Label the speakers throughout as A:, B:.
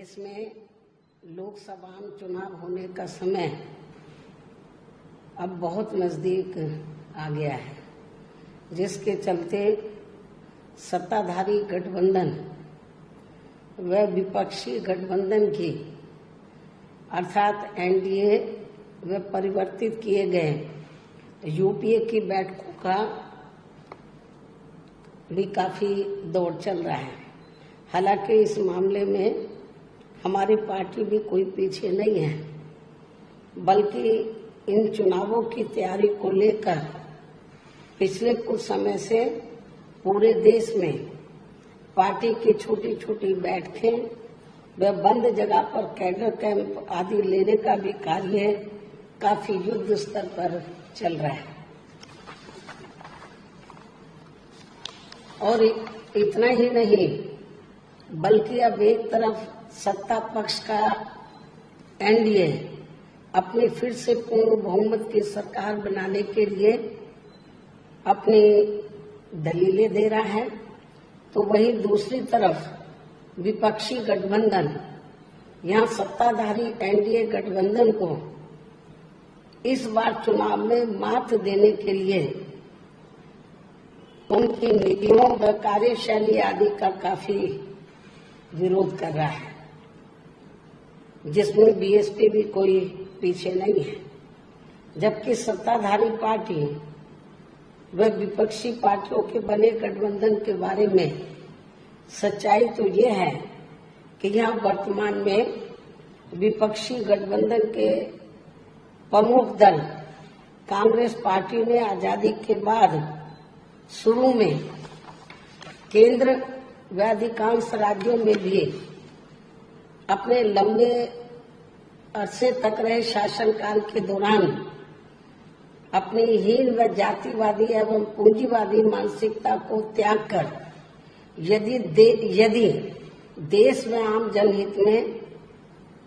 A: देश में लोकसभा चुनाव होने का समय अब बहुत नजदीक आ गया है, जिसके चलते सत्ताधारी गठबंधन व विपक्षी गठबंधन की अर्थात एनडीए व परिवर्तित किए गए यूपीए की बैठकों का भी काफी दौर चल रहा है। हालांकि इस मामले में हमारी पार्टी भी कोई पीछे नहीं है, बल्कि इन चुनावों की तैयारी को लेकर पिछले कुछ समय से पूरे देश में पार्टी की छोटी छोटी बैठकें व बंद जगह पर कैडर कैंप आदि लेने का भी कार्य काफी युद्ध स्तर पर चल रहा है। और इतना ही नहीं, बल्कि अब एक तरफ सत्ता पक्ष का एनडीए अपनी फिर से पूर्ण बहुमत की सरकार बनाने के लिए अपनी दलीलें दे रहा है, तो वहीं दूसरी तरफ विपक्षी गठबंधन यहाँ सत्ताधारी एनडीए गठबंधन को इस बार चुनाव में मात देने के लिए उनकी नीतियों व कार्यशैली आदि का काफी विरोध कर रहा है, जिसमें बीएसपी भी कोई पीछे नहीं है। जबकि सत्ताधारी पार्टी व विपक्षी पार्टियों के बने गठबंधन के बारे में सच्चाई तो ये है कि यहाँ वर्तमान में विपक्षी गठबंधन के प्रमुख दल कांग्रेस पार्टी ने आजादी के बाद शुरू में केंद्र व अधिकांश राज्यों में भी अपने लंबे अरसे तक रहे शासनकाल के दौरान अपनी हीन व जातिवादी एवं पूंजीवादी मानसिकता को त्याग कर यदि देश में आम जनहित में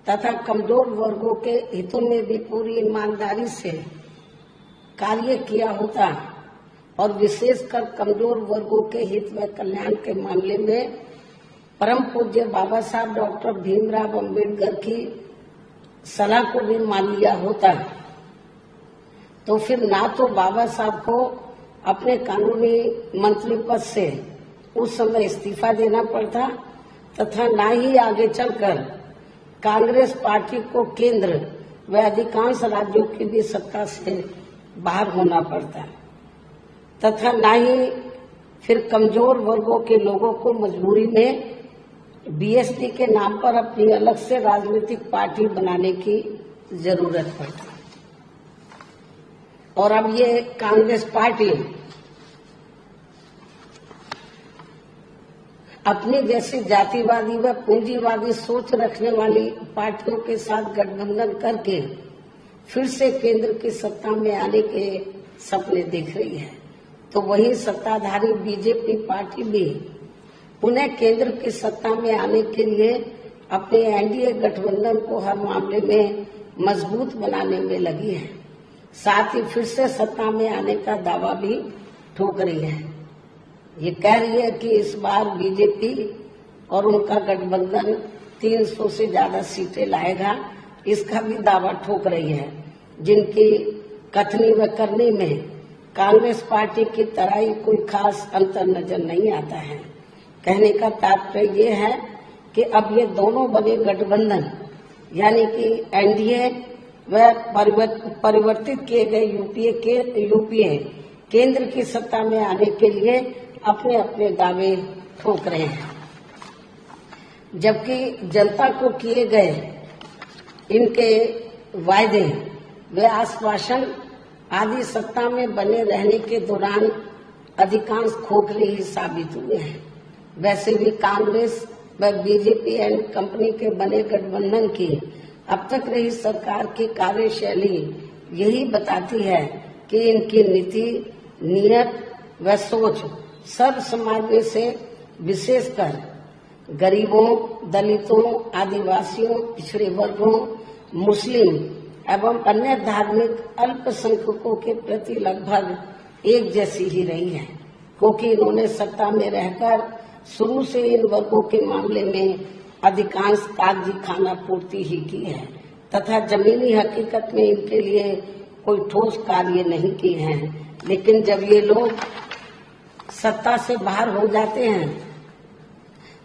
A: तथा कमजोर वर्गों के हितों में भी पूरी ईमानदारी से कार्य किया होता और विशेषकर कमजोर वर्गों के हित व कल्याण के मामले में परम पूज्य बाबा साहब डॉक्टर भीमराव अम्बेडकर की सलाह को भी मान लिया होता, तो फिर ना तो बाबा साहब को अपने कानूनी मंत्री पद से उस समय इस्तीफा देना पड़ता तथा ना ही आगे चलकर कांग्रेस पार्टी को केंद्र व अधिकांश राज्यों की भी सत्ता से बाहर होना पड़ता तथा ना ही फिर कमजोर वर्गों के लोगों को मजबूरी में बीएसपी के नाम पर अपनी अलग से राजनीतिक पार्टी बनाने की जरूरत पड़ती। और अब ये कांग्रेस पार्टी अपनी जैसी जातिवादी व पूंजीवादी सोच रखने वाली पार्टियों के साथ गठबंधन करके फिर से केंद्र की सत्ता में आने के सपने देख रही है, तो वही सत्ताधारी बीजेपी पार्टी भी उन्हें केंद्र की सत्ता में आने के लिए अपने एनडीए गठबंधन को हर मामले में मजबूत बनाने में लगी है। साथ ही फिर से सत्ता में आने का दावा भी ठोक रही है। ये कह रही है कि इस बार बीजेपी और उनका गठबंधन 300 से ज्यादा सीटें लाएगा, इसका भी दावा ठोक रही है, जिनकी कथनी व करनी में कांग्रेस पार्टी की तरह ही कोई खास अंतर नजर नहीं आता है। कहने का तात्पर्य ये है कि अब ये दोनों बड़े गठबंधन यानी कि एनडीए व परिवर्तित किए गए यूपीए केंद्र की सत्ता में आने के लिए अपने अपने दावे ठोक रहे हैं, जबकि जनता को किए गए इनके वायदे व आश्वासन आदि सत्ता में बने रहने के दौरान अधिकांश खोखले ही साबित हुए हैं। वैसे भी कांग्रेस व बीजेपी एंड कंपनी के बने गठबंधन की अब तक रही सरकार की कार्यशैली यही बताती है कि इनकी नीति, नियत व सोच सब समाज में से विशेषकर गरीबों, दलितों, आदिवासियों, पिछड़े वर्गों, मुस्लिम एवं अन्य धार्मिक अल्पसंख्यकों के प्रति लगभग एक जैसी ही रही है, क्योंकि इन्होंने सत्ता में रहकर शुरू से इन वर्गों के मामले में अधिकांश कागजी खाना पूर्ति ही की है तथा जमीनी हकीकत में इनके लिए कोई ठोस कार्य नहीं किए हैं। लेकिन जब ये लोग सत्ता से बाहर हो जाते हैं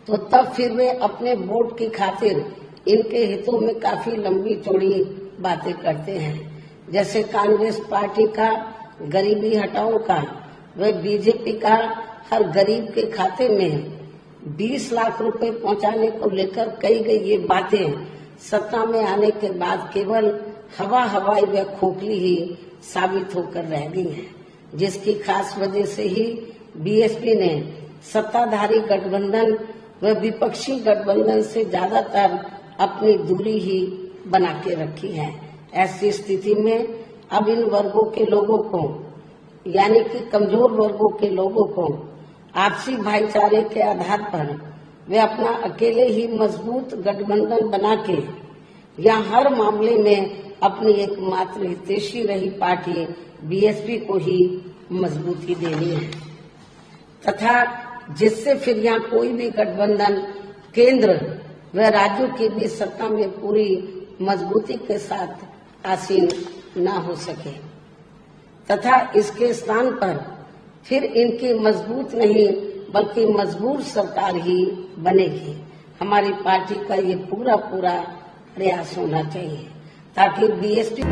A: तो तब फिर वे अपने वोट की खातिर इनके हितों में काफी लंबी चौड़ी बातें करते हैं। जैसे कांग्रेस पार्टी का गरीबी हटाओ का व बीजेपी का हर गरीब के खाते में 20 लाख रुपए पहुंचाने को लेकर कही गई ये बातें सत्ता में आने के बाद केवल हवाई व खोखली ही साबित होकर रह गई हैं, जिसकी खास वजह से ही बीएसपी ने सत्ताधारी गठबंधन व विपक्षी गठबंधन से ज्यादातर अपनी दूरी ही बना के रखी है। ऐसी स्थिति में अब इन वर्गों के लोगों को यानी कि कमजोर वर्गों के लोगों को आपसी भाईचारे के आधार पर वे अपना अकेले ही मजबूत गठबंधन बना के या हर मामले में अपनी एकमात्र हितैषी रही पार्टी बीएसपी को ही मजबूती देनी है तथा जिससे फिर यहाँ कोई भी गठबंधन केंद्र व राज्यों के बीच सत्ता में पूरी मजबूती के साथ आसीन न हो सके तथा इसके स्थान पर फिर इनकी मजबूत नहीं बल्कि मजबूर सरकार ही बनेगी। हमारी पार्टी का ये पूरा प्रयास होना चाहिए ताकि बीएसपी